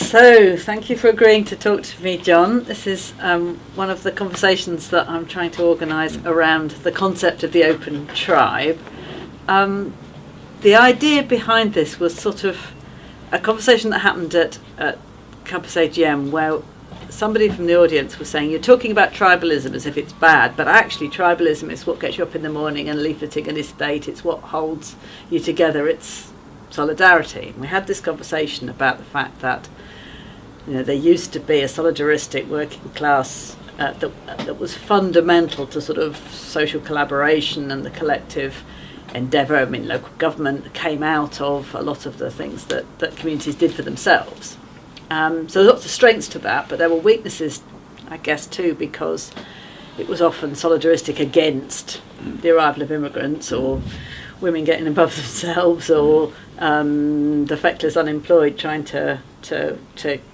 So, thank you for agreeing to talk to me, John. This is one of the conversations that I'm trying to organise around the concept of the open tribe. The idea behind this was sort of a conversation that happened at Campus AGM, where somebody from the audience was saying, you're talking about tribalism as if it's bad, but actually tribalism is what gets you up in the morning and leafleting an estate. It's what holds you together. It's solidarity. And we had this conversation about the fact that there used to be a solidaristic working class that was fundamental to sort of social collaboration and the collective endeavour. I mean, local government came out of a lot of the things that communities did for themselves. So there's lots of strengths to that, but there were weaknesses, I guess, too, because it was often solidaristic against the arrival of immigrants or women getting above themselves or the feckless unemployed trying to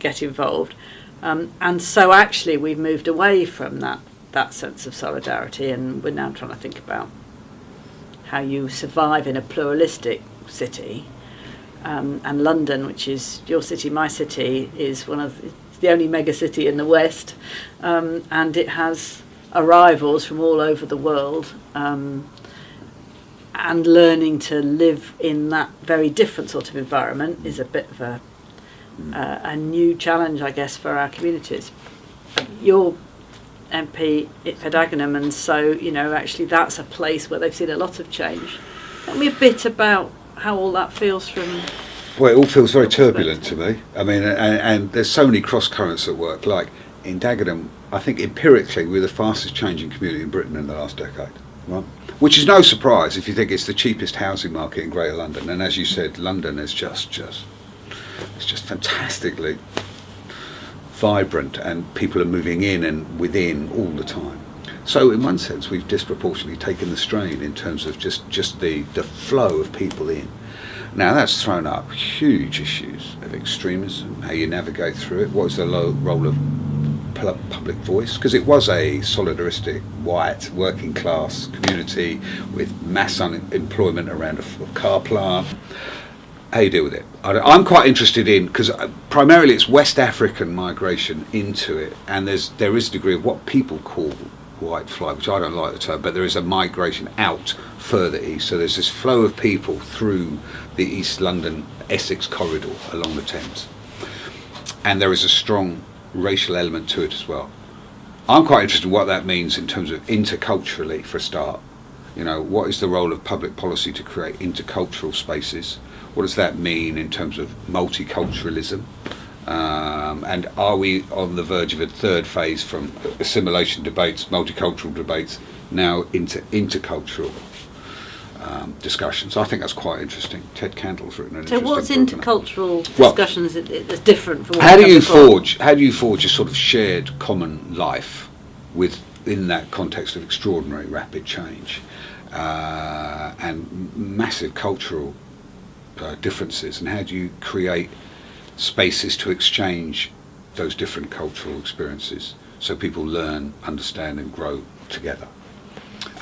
get involved. And so actually we've moved away from that sense of solidarity, and we're now trying to think about how you survive in a pluralistic city. And London, which is your city, my city, is it's the only mega city in the West, and it has arrivals from all over the world, and learning to live in that very different sort of environment is a bit of a new challenge, I guess, for our communities. You're MP at Dagenham, and so actually that's a place where they've seen a lot of change. Tell me a bit about how all that feels from... Well, it all feels very turbulent to me. I mean, and there's so many cross currents at work. Like in Dagenham, I think empirically we're the fastest changing community in Britain in the last decade, right? Which is no surprise if you think it's the cheapest housing market in Greater London. And as you said, London is just fantastically vibrant, and people are moving in and within all the time. So in one sense, we've disproportionately taken the strain in terms of just the flow of people in. Now that's thrown up huge issues of extremism, how you navigate through it, what is the role of public voice, because it was a solidaristic, white, working class community with mass unemployment around a car plant. How you deal with it? I'm quite interested in, because primarily it's West African migration into it, and there is a degree of what people call white flight, which I don't like the term, but there is a migration out further east. So there's this flow of people through the East London Essex corridor along the Thames, and there is a strong racial element to it as well. I'm quite interested in what that means in terms of interculturally, for a start. What is the role of public policy to create intercultural spaces? What does that mean in terms of multiculturalism? And are we on the verge of a third phase from assimilation debates, multicultural debates, now into intercultural discussions? I think that's quite interesting. Ted Candle's written an interesting book. So what's intercultural discussions that's different from what how do you forge a sort of shared common life within that context of extraordinary rapid change and massive cultural differences, and how do you create spaces to exchange those different cultural experiences so people learn, understand and grow together?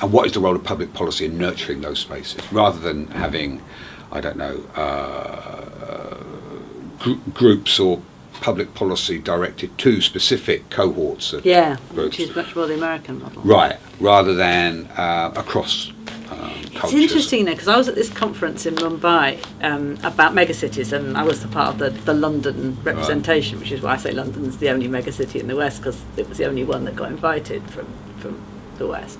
And what is the role of public policy in nurturing those spaces, rather than having, I don't know, groups or public policy directed to specific cohorts of groups. Which is much more the American model. Right, rather than across cultures. It's interesting, because I was at this conference in Mumbai about megacities, and I was the part of the London representation, which is why I say London's the only megacity in the West, because it was the only one that got invited from the West.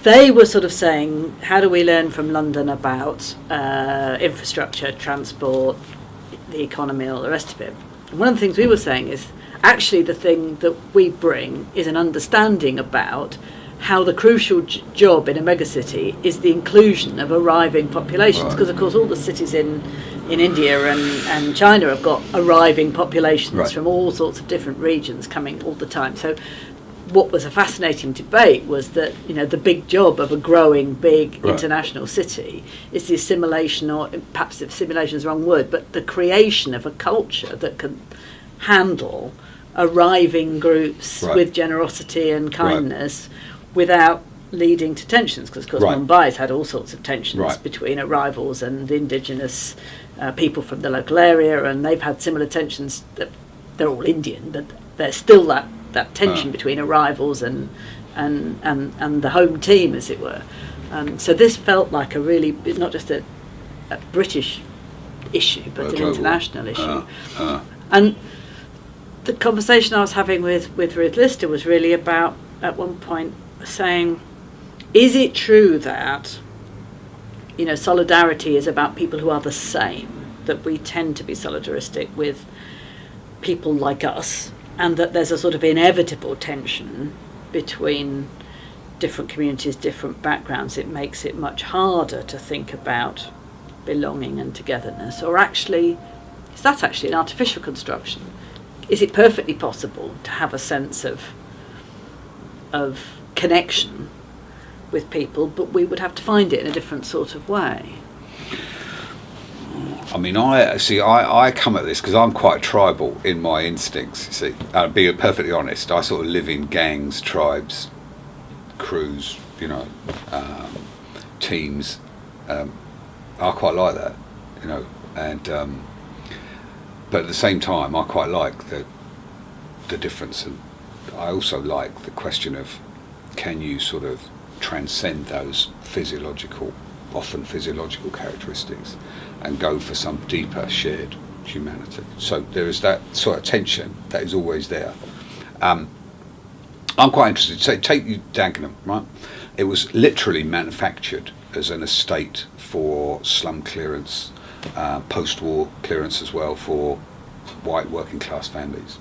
They were sort of saying, how do we learn from London about infrastructure, transport, the economy, and all the rest of it? And one of the things we were saying is, actually the thing that we bring is an understanding about how the crucial job in a megacity is the inclusion of arriving populations, because of course all the cities in India and China have got arriving populations from all sorts of different regions coming all the time. So what was a fascinating debate was that the big job of a growing big international city is the assimilation, or perhaps assimilation is the wrong word, but the creation of a culture that can handle arriving groups with generosity and kindness without leading to tensions, because of course Right. Mumbai's had all sorts of tensions Right. between arrivals and indigenous people from the local area, and they've had similar tensions. That they're all Indian, but there's still that tension between arrivals and the home team, as it were. So this felt like a really, not just a British issue, but an international issue. And the conversation I was having with Ruth Lister was really about, at one point, saying, is it true that, solidarity is about people who are the same, that we tend to be solidaristic with people like us, and that there's a sort of inevitable tension between different communities, different backgrounds? It makes it much harder to think about belonging and togetherness. Or actually, is that actually an artificial construction? Is it perfectly possible to have a sense of connection with people, but we would have to find it in a different sort of way? I mean, I come at this because I'm quite tribal in my instincts. You see, being perfectly honest, I sort of live in gangs, tribes, crews, teams. I quite like that, and but at the same time, I quite like the difference, and I also like the question of, can you sort of transcend those often physiological characteristics, and go for some deeper shared humanity. So there is that sort of tension that is always there. I'm quite interested. So take Dagenham, right? It was literally manufactured as an estate for slum clearance, post-war clearance as well for white working class families.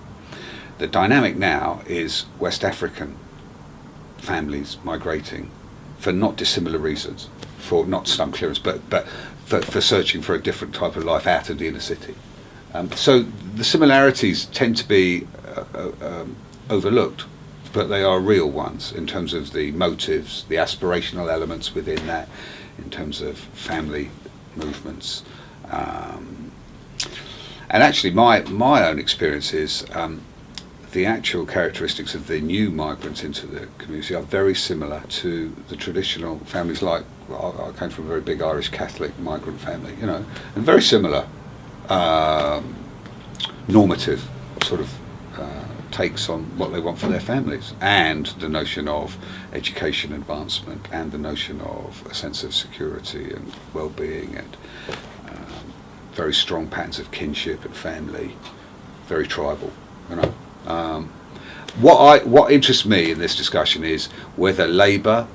The dynamic now is West African families migrating for not dissimilar reasons, for not slum clearance, but for searching for a different type of life out of the inner city. So the similarities tend to be overlooked, but they are real ones in terms of the motives, the aspirational elements within that, in terms of family movements. And actually my own experience is the actual characteristics of the new migrants into the community are very similar to the traditional families. Like, I came from a very big Irish Catholic migrant family, and very similar normative sort of takes on what they want for their families, and the notion of education advancement, and the notion of a sense of security and well-being, and very strong patterns of kinship and family, very tribal, What interests me in this discussion is whether Labour,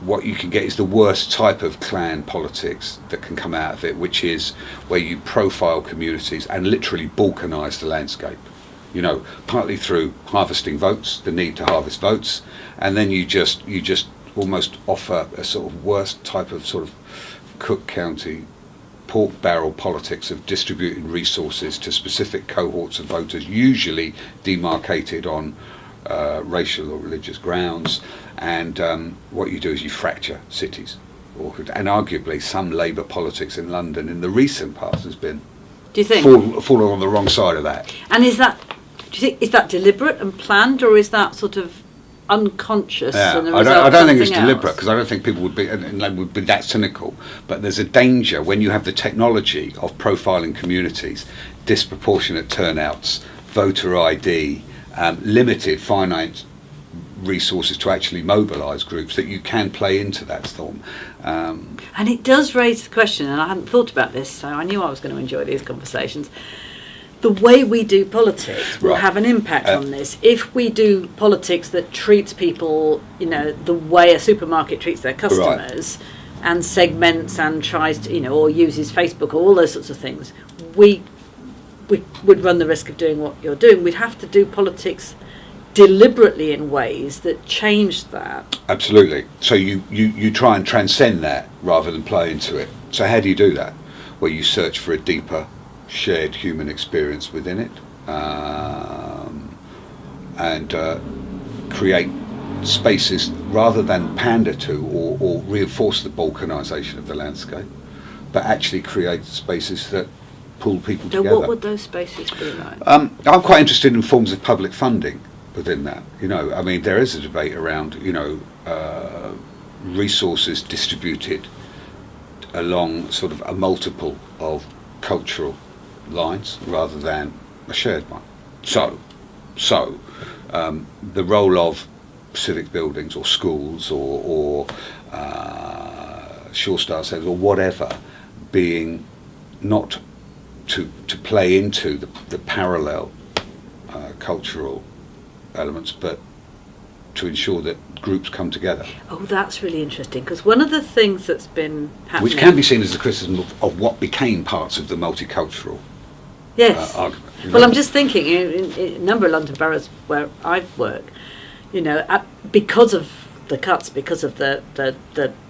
what you can get is the worst type of clan politics that can come out of it, which is where you profile communities and literally balkanise the landscape, partly through harvesting votes, the need to harvest votes, and then you just almost offer a sort of worst type of sort of Cook County pork barrel politics of distributing resources to specific cohorts of voters, usually demarcated on racial or religious grounds, and what you do is you fracture cities. And arguably some Labour politics in London in the recent past has been, do you think, fallen on the wrong side of that. And do you think, is that deliberate and planned, or is that sort of unconscious? Yeah, and I don't think it's else? deliberate, because I don't think people would be that cynical. But there's a danger when you have the technology of profiling communities, disproportionate turnouts, voter ID, limited, finite resources to actually mobilise groups, that you can play into that storm. And it does raise the question, and I hadn't thought about this, so I knew I was going to enjoy these conversations. The way we do politics will have an impact on this. If we do politics that treats people, the way a supermarket treats their customers, and segments and tries to, or uses Facebook, or all those sorts of things, we would run the risk of doing what you're doing. We'd have to do politics deliberately in ways that change that. Absolutely. So you try and transcend that rather than play into it. So how do you do that? Well, you search for a deeper shared human experience within it, and create spaces rather than pander to or reinforce the balkanisation of the landscape, but actually create spaces that pull people together. What would those spaces be like? I'm quite interested in forms of public funding within that. I mean, there is a debate around, resources distributed along sort of a multiple of cultural lines rather than a shared one. So the role of civic buildings or schools or Shore Star Centres or whatever being not to play into the parallel cultural elements, but to ensure that groups come together. Oh, that's really interesting, because one of the things that's been happening... Which can be seen as a criticism of what became parts of the multicultural argument. Well, I'm just thinking, in a number of London boroughs where I work, because of the cuts, because of the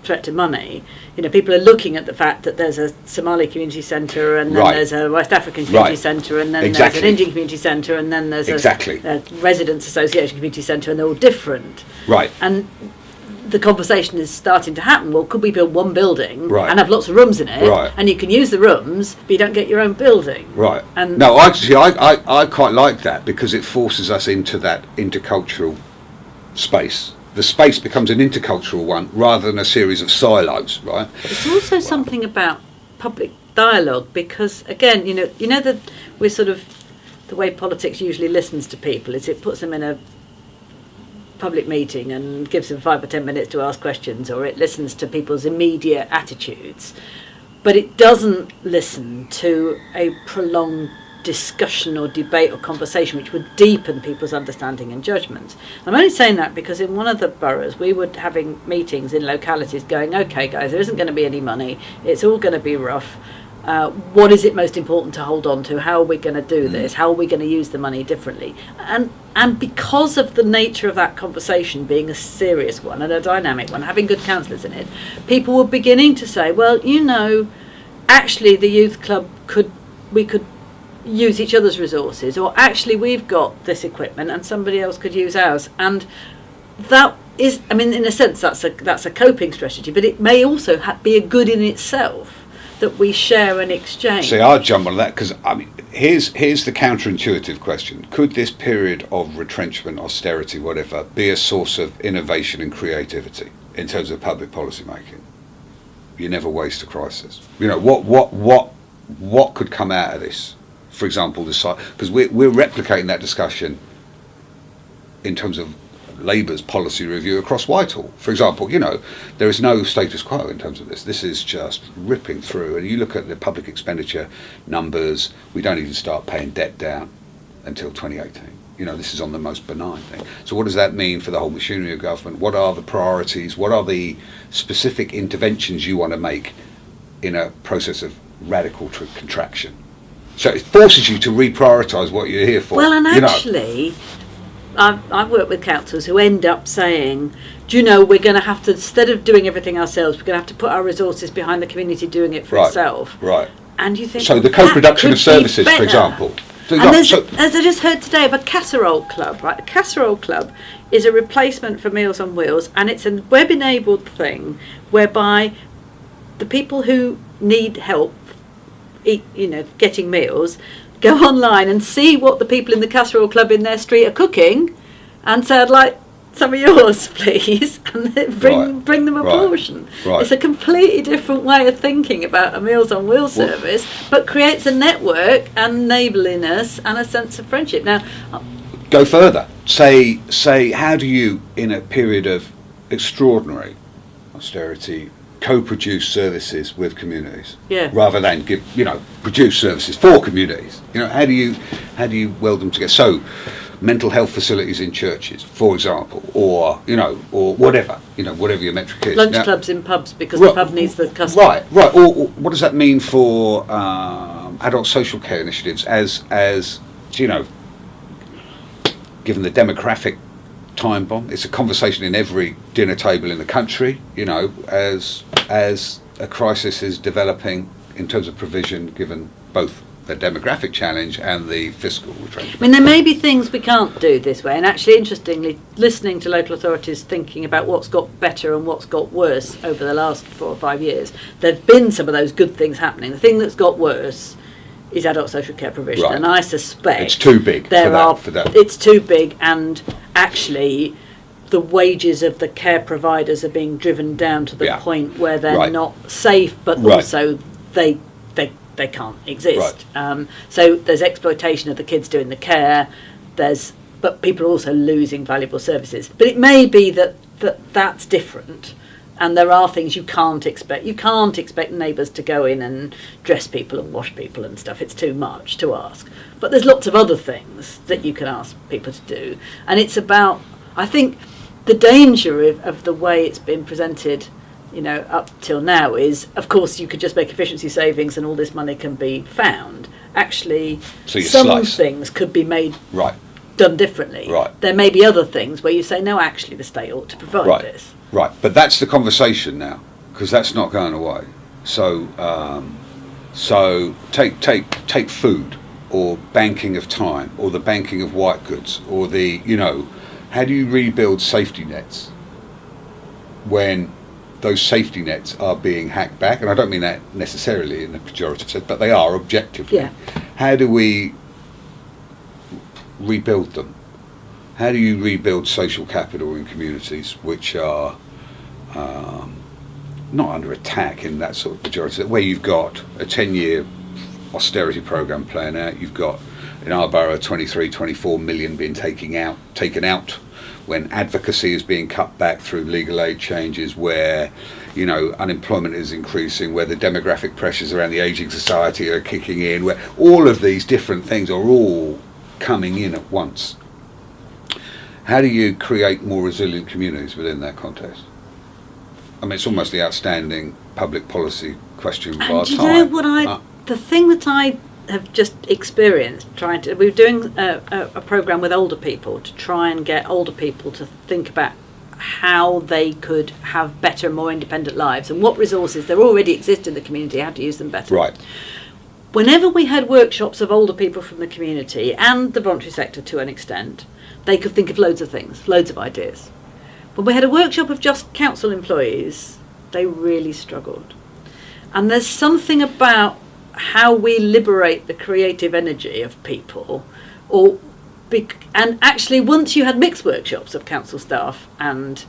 threat to money, people are looking at the fact that there's a Somali community centre, and then there's a West African community centre, and then there's an Indian community centre, and then there's a residents association community centre, and they're all different. Right. And the conversation is starting to happen. Well, could we build one building and have lots of rooms in it, and you can use the rooms, but you don't get your own building? Right. And no, actually, I quite like that, because it forces us into that intercultural space. The space becomes an intercultural one rather than a series of silos, right? It's also something about public dialogue, because again, that we're sort of, the way politics usually listens to people is it puts them in a public meeting and gives them 5 or 10 minutes to ask questions, or it listens to people's immediate attitudes, but it doesn't listen to a prolonged discussion or debate or conversation which would deepen people's understanding and judgment. I'm only saying that because in one of the boroughs we were having meetings in localities going, okay guys, there isn't going to be any money, it's all going to be rough, what is it most important to hold on to, how are we going to do this, how are we going to use the money differently, and because of the nature of that conversation being a serious one and a dynamic one, having good counsellors in it, people were beginning to say, well, actually the youth club we could use each other's resources, or actually we've got this equipment and somebody else could use ours. And that is, in a sense, that's a coping strategy, but it may also be a good in itself that we share and exchange. See, I'll jump on that, because here's the counterintuitive question: could this period of retrenchment, austerity, whatever, be a source of innovation and creativity in terms of public policy making? You never waste a crisis. What could come out of this? For example, because we're replicating that discussion in terms of Labour's policy review across Whitehall. For example, there is no status quo in terms of this. This is just ripping through. And you look at the public expenditure numbers, we don't even start paying debt down until 2018. This is on the most benign thing. So what does that mean for the whole machinery of government? What are the priorities? What are the specific interventions you want to make in a process of radical contraction? So it forces you to reprioritise what you're here for. Well, and actually, I've worked with councils who end up saying, we're going to have to, instead of doing everything ourselves, we're going to have to put our resources behind the community doing it for itself. Right. And you think, so the co-production of services, for example. And as I just heard today of a casserole club, right? A casserole club is a replacement for Meals on Wheels, and it's a web-enabled thing whereby the people who need help getting meals, go online and see what the people in the casserole club in their street are cooking, and say, I'd like some of yours, please, and bring them a portion. Right. It's a completely different way of thinking about a Meals on Wheels service, but creates a network and neighbourliness and a sense of friendship. Now, go further. Say, how do you, in a period of extraordinary austerity, co-produce services with communities, rather than produce services for communities? How do you weld them together? So, mental health facilities in churches, for example, or whatever your metric is. Lunch clubs in pubs, because the pub needs the customer. Right. Or what does that mean for adult social care initiatives? As given the demographic time bomb, it's a conversation in every dinner table in the country, as a crisis is developing in terms of provision, given both the demographic challenge and the fiscal retrenchment. There may be things we can't do this way, and actually, interestingly, listening to local authorities thinking about what's got better and what's got worse over the last 4 or 5 years, there have been some of those good things happening. The thing that's got worse is adult social care provision, Right. and I suspect It's too big for that. It's too big, and actually, the wages of the care providers are being driven down to the point where they're not safe, but also they can't exist. So there's exploitation of the kids doing the care. But people are also losing valuable services. But it may be that's different. And there are things you can't expect. You can't expect neighbours to go in and dress people and wash people and stuff. It's too much to ask. But there's lots of other things that you can ask people to do. And it's about, I think, the danger of the way it's been presented, up till now is, of course, you could just make efficiency savings and all this money can be found. Actually, some things could be made done differently. There may be other things where you say, no, actually, the state ought to provide this. Right, but that's the conversation now, because that's not going away. So, take food, or banking of time, or the banking of white goods, or how do you rebuild safety nets when those safety nets are being hacked back? And I don't mean that necessarily in a pejorative sense, but they are objectively. Yeah. How do we rebuild them? How do you rebuild social capital in communities which are not under attack in that sort of pejorative, where you've got a 10-year austerity programme playing out, you've got in our borough 24 million being taken out when advocacy is being cut back through legal aid changes, where unemployment is increasing, where the demographic pressures around the ageing society are kicking in, where all of these different things are all coming in at once. How do you create more resilient communities within that context? I mean, it's almost the outstanding public policy question of our time. Do you know what the thing that I have just experienced we were doing a programme with older people to try and get older people to think about how they could have better, more independent lives and what resources there already exist in the community, how to use them better. Right. Whenever we had workshops of older people from the community and the voluntary sector to an extent, they could think of loads of things, loads of ideas. When we had a workshop of just council employees, they really struggled. And there's something about how we liberate the creative energy of people, and actually once you had mixed workshops of council staff and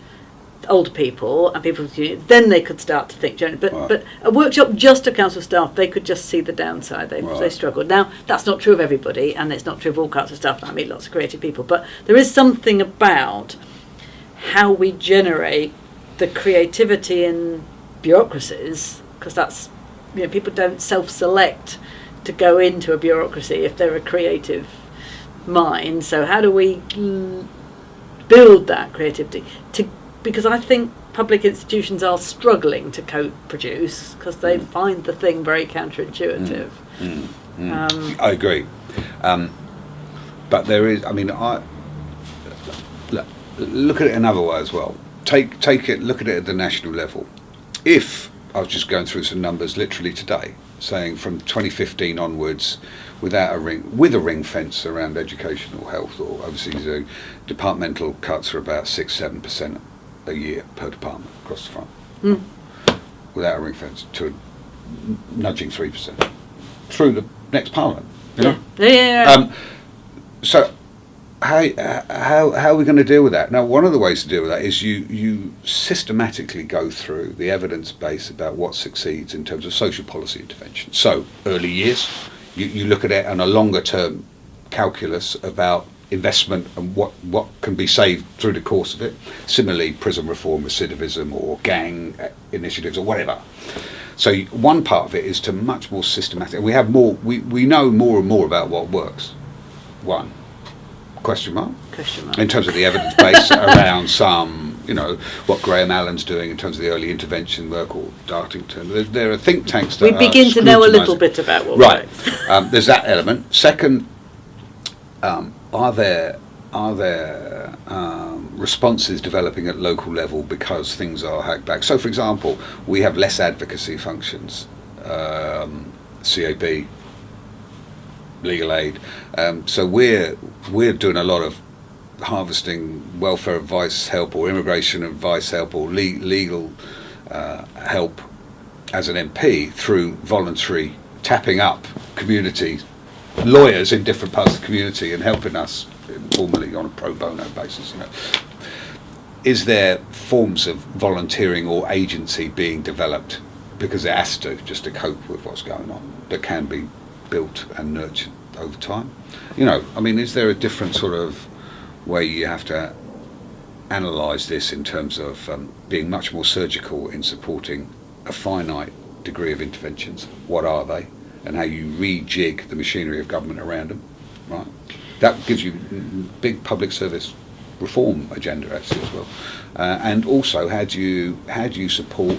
older people and people, then they could start to think generally. But a workshop just of council staff, they could just see the downside. They struggled. Now, that's not true of everybody, and it's not true of all council staff. I meet lots of creative people, but there is something about how we generate the creativity in bureaucracies, because that's, people don't self-select to go into a bureaucracy if they're a creative mind. So how do we build that creativity? Because I think public institutions are struggling to co-produce because they find the thing very counterintuitive. I agree. But there is, look at it another way as well. Look at it at the national level. If I was just going through some numbers literally today, saying from 2015 onwards, with a ring fence around educational health or overseas, departmental cuts are about 6-7% a year per department across the front, without a ring fence, to nudging 3% through the next parliament. So how are we going to deal with that? Now, one of the ways to deal with that is you systematically go through the evidence base about what succeeds in terms of social policy intervention. So early years, you look at it on a longer term calculus about investment and what can be saved through the course of it. Similarly, prison reform, recidivism, or gang initiatives, or whatever. So one part of it is to much more systematic. We have more. We know more and more about what works. One. Question mark? In terms of the evidence base around some, what Graham Allen's doing in terms of the early intervention work, or Dartington. There are think tanks that we begin to know a little bit about what works. There's that element. Second, are there responses developing at local level because things are hacked back? So, for example, we have less advocacy functions, CAB, legal aid. So we're doing a lot of harvesting welfare advice help, or immigration advice help, or legal help as an MP through voluntary tapping up community, lawyers in different parts of the community, and helping us informally on a pro bono basis. Is there forms of volunteering or agency being developed, because it has to, just to cope with what's going on, that can be built and nurtured over time? Is there a different sort of way you have to analyse this in terms of being much more surgical in supporting a finite degree of interventions? What are they, and how you rejig the machinery of government around them, right? That gives you big public service reform agenda actually as well, and also how do you support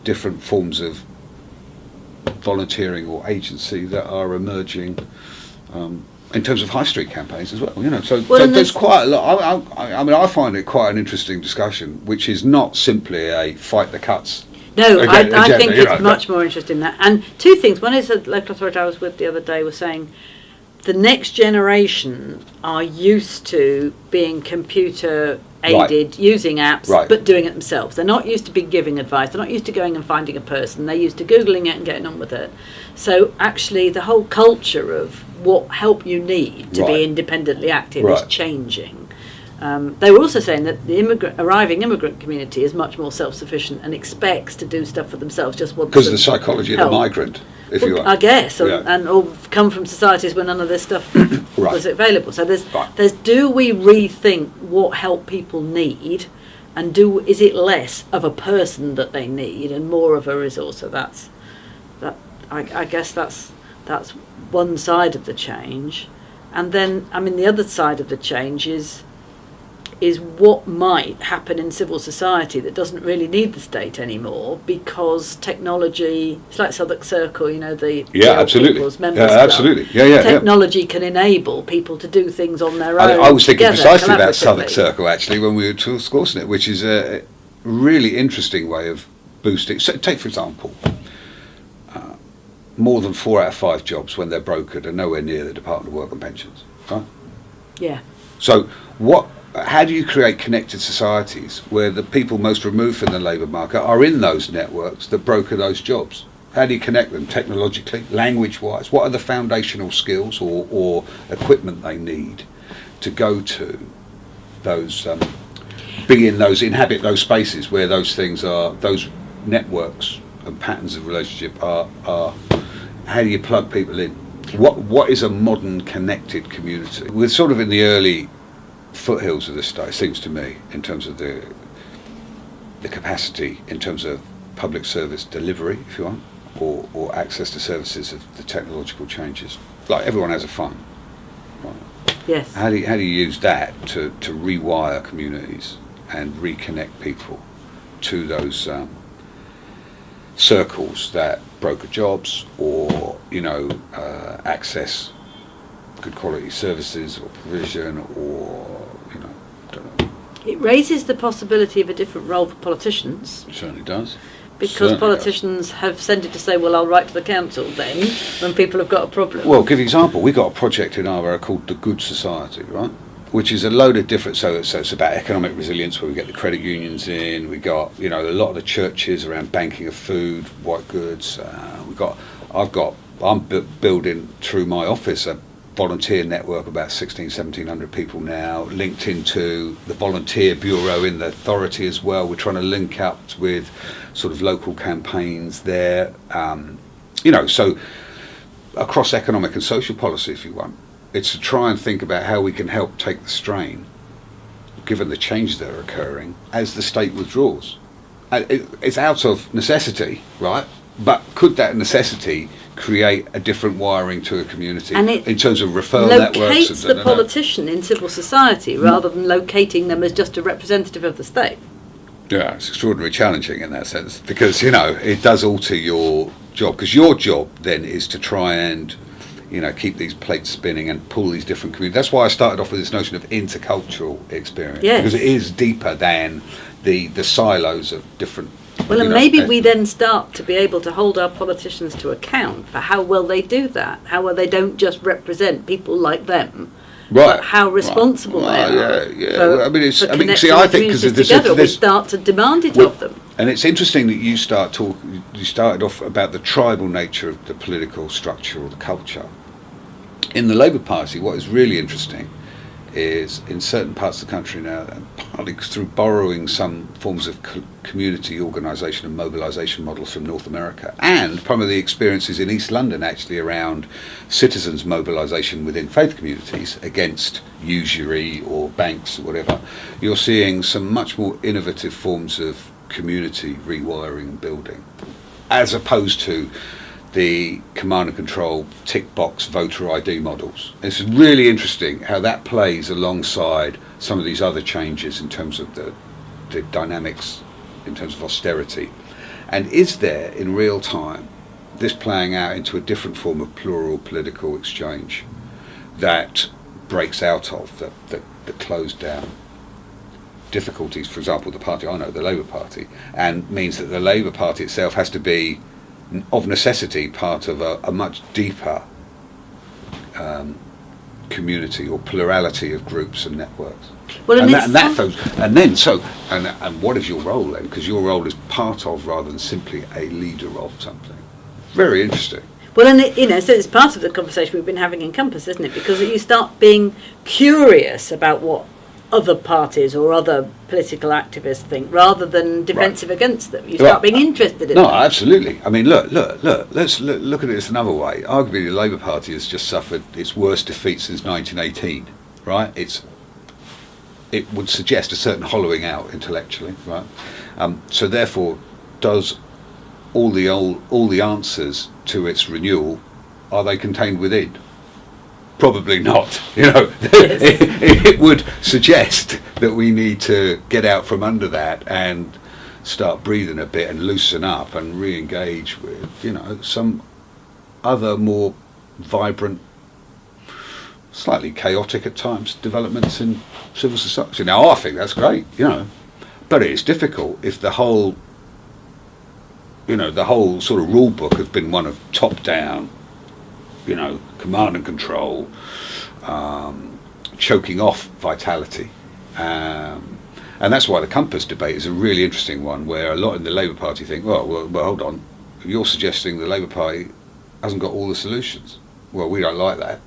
different forms of volunteering or agency that are emerging in terms of high street campaigns as well. So there's quite a lot. I find it quite an interesting discussion, which is not simply a fight the cuts. No, I think it's much more interesting than that. And two things. One is the local authority I was with the other day was saying the next generation are used to being computer aided, using apps, but doing it themselves. They're not used to being giving advice. They're not used to going and finding a person. They're used to Googling it and getting on with it. So actually the whole culture of what help you need to be independently active is changing. They were also saying that the arriving immigrant community is much more self-sufficient and expects to do stuff for themselves, just wants because of the psychology of the migrant, if you like. I guess, or come from societies where none of this stuff was available. So there's do we rethink what help people need, and is it less of a person that they need and more of a resource? So I guess that's one side of the change. And then the other side of the change is what might happen in civil society that doesn't really need the state anymore, because technology, it's like Southwark Circle, the absolutely, People's Members Club. Absolutely, Technology can enable people to do things on their own. I was thinking precisely about Southwark Circle actually when we were discussing it, which is a really interesting way of boosting. So take for example, more than 4 out of 5 jobs when they're brokered are nowhere near the Department of Work and Pensions, right? Yeah. So how do you create connected societies where the people most removed from the labour market are in those networks that broker those jobs? How do you connect them technologically, language-wise? What are the foundational skills or equipment they need to go to those, inhabit those spaces where those things are, those networks and patterns of relationship are? How do you plug people in? What is a modern connected community? We're sort of in the early foothills of this stuff, it seems to me, in terms of the capacity, in terms of public service delivery, if you want, or access to services of the technological changes. Like everyone has a phone, right? Yes. How do you use that to rewire communities and reconnect people to those circles that broker jobs or access good quality services or provision, or don't know. It raises the possibility of a different role for politicians. It certainly does. Because politicians have tended to say, well, I'll write to the council then when people have got a problem. Well, give you an example. We've got a project in our area called the Good Society, right? Which is a load of different, so it's about economic resilience, where we get the credit unions in. We got a lot of the churches around banking of food, white goods. I'm building through my office a volunteer network, about 1,700 people now, linked into the volunteer bureau in the authority as well. We're trying to link up with sort of local campaigns there, so across economic and social policy, if you want. It's to try and think about how we can help take the strain, given the changes that are occurring, as the state withdraws. It's out of necessity, right? But could that necessity create a different wiring to a community in terms of referral networks? Locates the politician in civil society rather than locating them as just a representative of the state. Yeah, it's extraordinarily challenging in that sense, because it does alter your job, because your job then is to try and keep these plates spinning and pull these different communities. That's why I started off with this notion of intercultural experience, because it is deeper than the silos of different. Well, and maybe we then start to be able to hold our politicians to account for how well they do that, how well they don't just represent people like them, Right. but how responsible they are. Well, I mean, for I think connecting because communities together. We start to demand it of them. And it's interesting that you started off about the tribal nature of the political structure or the culture. In the Labour Party, what is really interesting is in certain parts of the country now, and partly through borrowing some forms of community organisation and mobilisation models from North America, and some of the experiences in East London actually around citizens' mobilisation within faith communities against usury or banks or whatever, you're seeing some much more innovative forms of community rewiring and building, as opposed to the command and control tick box voter ID models. It's really interesting how that plays alongside some of these other changes in terms of the dynamics, in terms of austerity. And is there in real time this playing out into a different form of plural political exchange that breaks out of the closed down difficulties, for example, the party I know, the Labour Party, and means that the Labour Party itself has to be of necessity part of a much deeper community or plurality of groups and networks. Well, and what is your role then? Because your role is part of rather than simply a leader of something. Very interesting. Well, and so it's part of the conversation we've been having in Compass, isn't it? Because you start being curious about what other parties or other political activists think, rather than defensive against them. You start being interested in them. No, absolutely. I mean, look. Let's look at it another way. Arguably, the Labour Party has just suffered its worst defeat since 1918. Right? It would suggest a certain hollowing out intellectually. Right? So therefore, does all the answers to its renewal, are they contained within? Probably not. It would suggest that we need to get out from under that and start breathing a bit and loosen up and re-engage with, some other more vibrant, slightly chaotic at times, developments in civil society. Now, I think that's great, but it's difficult if the whole sort of rule book has been one of top-down, command and control, choking off vitality. And that's why the Compass debate is a really interesting one, where a lot in the Labour Party think, well, hold on, you're suggesting the Labour Party hasn't got all the solutions. Well, we don't like that,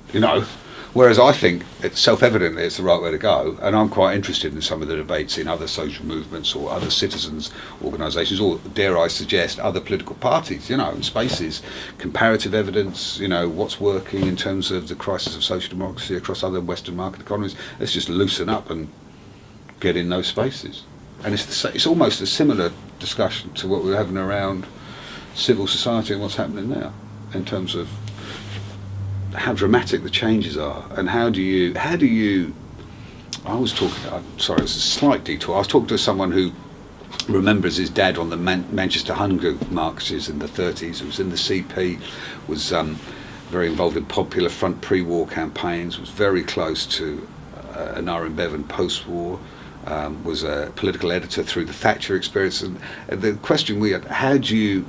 Whereas I think it's self-evidently it's the right way to go, and I'm quite interested in some of the debates in other social movements or other citizens' organisations, or dare I suggest other political parties, and spaces, comparative evidence, what's working in terms of the crisis of social democracy across other Western market economies. Let's just loosen up and get in those spaces. And it's almost a similar discussion to what we're having around civil society and what's happening now, in terms of how dramatic the changes are, and how do you I was talking, I'm sorry, it's a slight detour. I was talking to someone who remembers his dad on the Manchester hunger marches in the 30s, who was in the CP, was very involved in Popular Front pre-war campaigns, was very close to Anara Bevan post-war, was a political editor through the Thatcher experience, and the question we had, how do you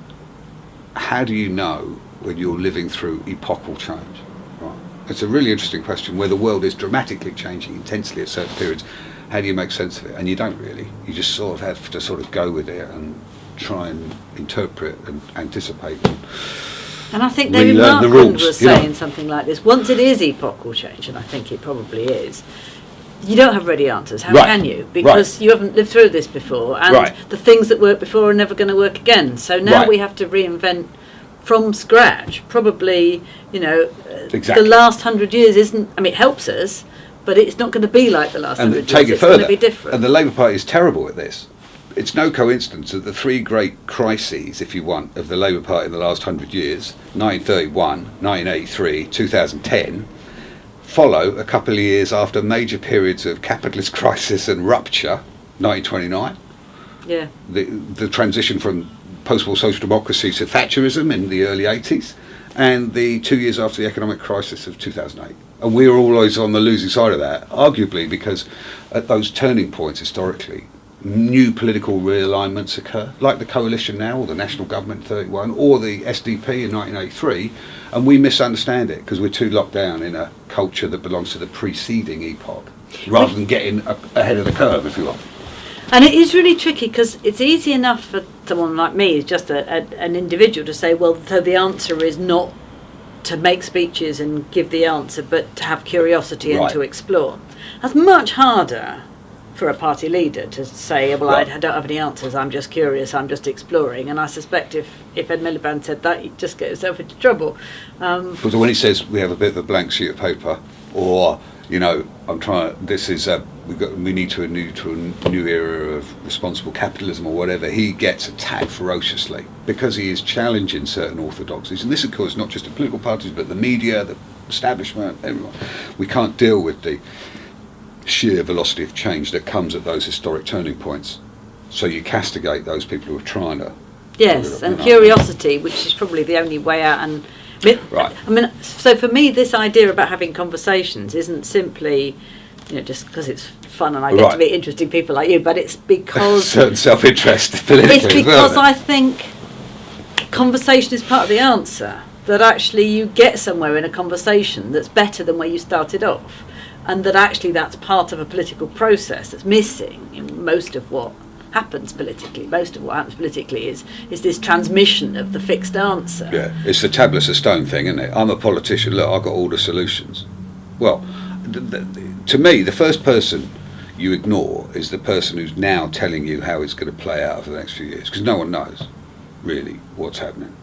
know when you're living through epochal change? Right. It's a really interesting question, where the world is dramatically changing intensely at certain periods. How do you make sense of it? And you don't really. You just sort of have to sort of go with it and try and interpret and anticipate. And I think David Marquand was saying something like this. Once it is epochal change, and I think it probably is, you don't have ready answers. How can you? Because you haven't lived through this before, and the things that worked before are never going to work again. So now we have to reinvent from scratch. Probably, the last 100 years isn't. I mean, it helps us, but it's not going to be like the last 100 years. It's going to be different. And the Labour Party is terrible at this. It's no coincidence that the three great crises, if you want, of the Labour Party in the last 100 years, 1931, 1983, 2010, follow a couple of years after major periods of capitalist crisis and rupture, 1929. Yeah. The transition from post-war social democracy to Thatcherism in the early 80s, and the 2 years after the economic crisis of 2008. And we were always on the losing side of that, arguably because at those turning points historically, new political realignments occur, like the coalition now, or the national government in 31, or the SDP in 1983, and we misunderstand it because we're too locked down in a culture that belongs to the preceding epoch, rather than getting ahead of the curve, if you will. And it is really tricky because it's easy enough for someone like me, who's just an individual, to say, well, so the answer is not to make speeches and give the answer, but to have curiosity and to explore. That's much harder for a party leader to say, well, I don't have any answers, I'm just curious, I'm just exploring. And I suspect if Ed Miliband said that, he'd just get himself into trouble. Because when he says we have a bit of a blank sheet of paper, or, you know, we need to move to a new era of responsible capitalism or whatever, he gets attacked ferociously because he is challenging certain orthodoxies. And this, of course, not just the political parties, but the media, the establishment, everyone. We can't deal with the sheer velocity of change that comes at those historic turning points. So you castigate those people who are trying to... Yes, and curiosity, which is probably the only way out. And I mean, so for me, this idea about having conversations isn't simply, you know, just because it's fun and I get to meet interesting people like you, but it's because... certain self-interest politically. It's because I think conversation is part of the answer, that actually you get somewhere in a conversation that's better than where you started off. And that actually that's part of a political process that's missing in most of what happens politically. Most of what happens politically is this transmission of the fixed answer. Yeah, it's the tablets of stone thing, isn't it? I'm a politician, look, I've got all the solutions. Well, to me, the first person you ignore is the person who's now telling you how it's going to play out over the next few years, because no one knows really what's happening.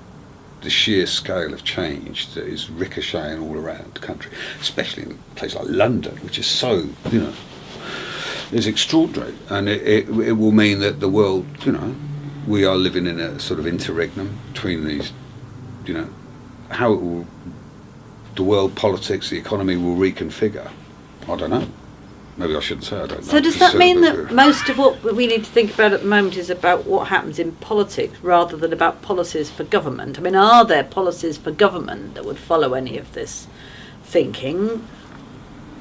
The sheer scale of change that is ricocheting all around the country, especially in a place like London, which is so, you know, is extraordinary. And it will mean that the world, you know, we are living in a sort of interregnum between these, you know, how it will, the world politics, the economy will reconfigure. I don't know. Maybe I shouldn't say I don't know. So does that mean that most of what we need to think about at the moment is about what happens in politics rather than about policies for government? I mean, are there policies for government that would follow any of this thinking?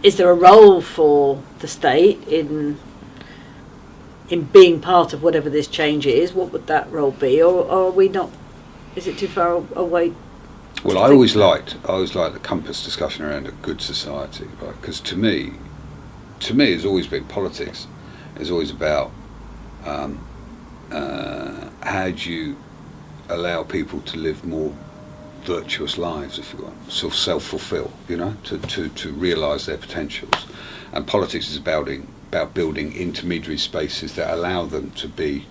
Is there a role for the state in being part of whatever this change is? What would that role be? Or are we not? Is it too far away? Well, I always liked the compass discussion around a good society, right? Because to me, it's always been politics. It's always about how do you allow people to live more virtuous lives, if you want, sort of self-fulfill, you know, to realise their potentials. And politics is about building intermediary spaces that allow them to be,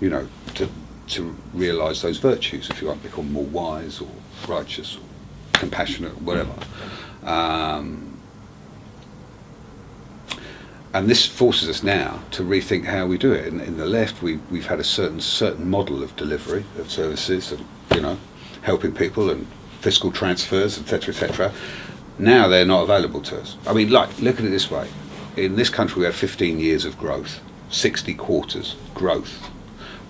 you know, to realise those virtues, if you want, become more wise or righteous or compassionate or whatever. And this forces us now to rethink how we do it. In the left, we've had a certain model of delivery of services, and, you know, helping people and fiscal transfers, etc., etc. Now they're not available to us. I mean, like, look at it this way: in this country, we had 15 years of growth, 60 quarters growth.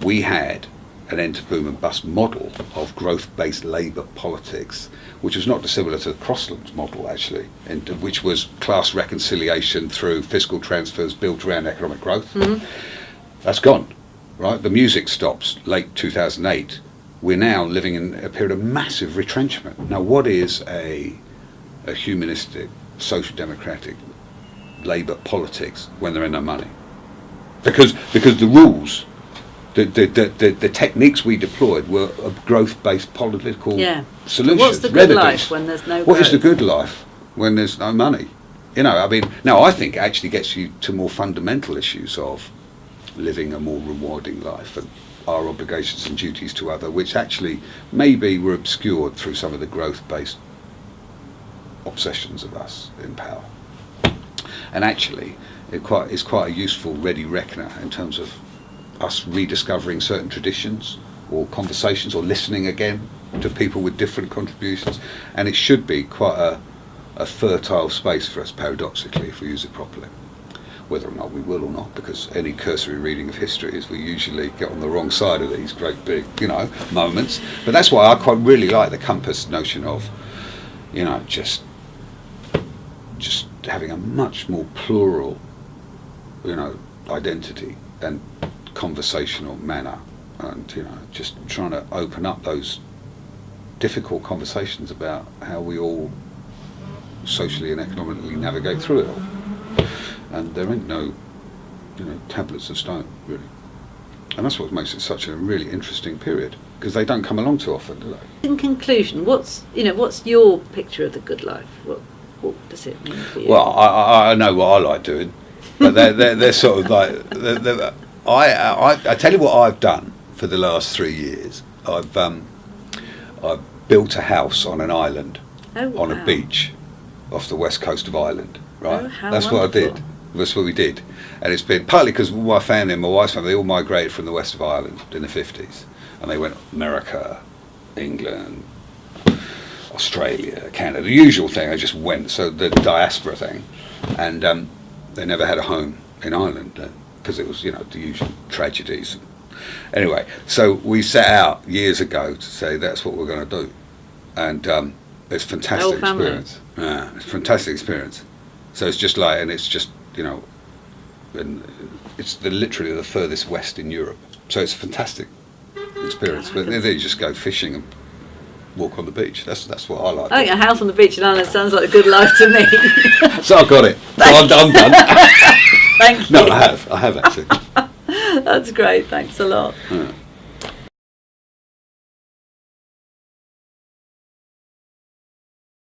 We had an enter boom and bust model of growth-based labour politics, which was not dissimilar to the Crosslands model, actually, which was class reconciliation through fiscal transfers built around economic growth. Mm-hmm. That's gone, right? The music stops late 2008. We're now living in a period of massive retrenchment. Now, what is a humanistic, social democratic labour politics when there ain't no money? Because the rules, the techniques we deployed were a growth-based political solutions. So what's the good life when there's no growth? What is the good life when there's no money? You know, I mean, now I think it actually gets you to more fundamental issues of living a more rewarding life and our obligations and duties to other, which actually maybe were obscured through some of the growth-based obsessions of us in power. And actually, it's quite a useful ready reckoner in terms of us rediscovering certain traditions or conversations or listening again to people with different contributions. And it should be quite a fertile space for us, paradoxically, if we use it properly. Whether or not we will or not, because any cursory reading of history is we usually get on the wrong side of these great big, you know, moments. But that's why I quite really like the compass notion of, you know, just having a much more plural, you know, identity and conversational manner, and just trying to open up those difficult conversations about how we all socially and economically navigate through it all. And there ain't no tablets of stone, really. And that's what makes it such a really interesting period, because they don't come along too often, do they? In conclusion, what's your picture of the good life? What does it mean for you? Well, I know what I like doing, but they're sort of like I tell you what I've done for the last 3 years. I've built a house on an island, on a beach off the west coast of Ireland. Right, that's wonderful. What I did. That's what we did, and it's been partly because my family and my wife's family, they all migrated from the west of Ireland in the 50s, and they went America, England, Australia, Canada, the usual thing. They just went, so the diaspora thing, and they never had a home in Ireland because it was the usual tragedies. Anyway, so we set out years ago to say that's what we're going to do, and it's a fantastic experience. Yeah, it's a fantastic experience. So it's just like, and it's just and it's literally the furthest west in Europe. So it's a fantastic experience. But then you just go fishing and walk on the beach. That's what I like. I think a house on the beach in Ireland sounds like a good life to me. So I've got it. So I'm done. Thank you. No, I have actually. That's great. Thanks a lot. Yeah.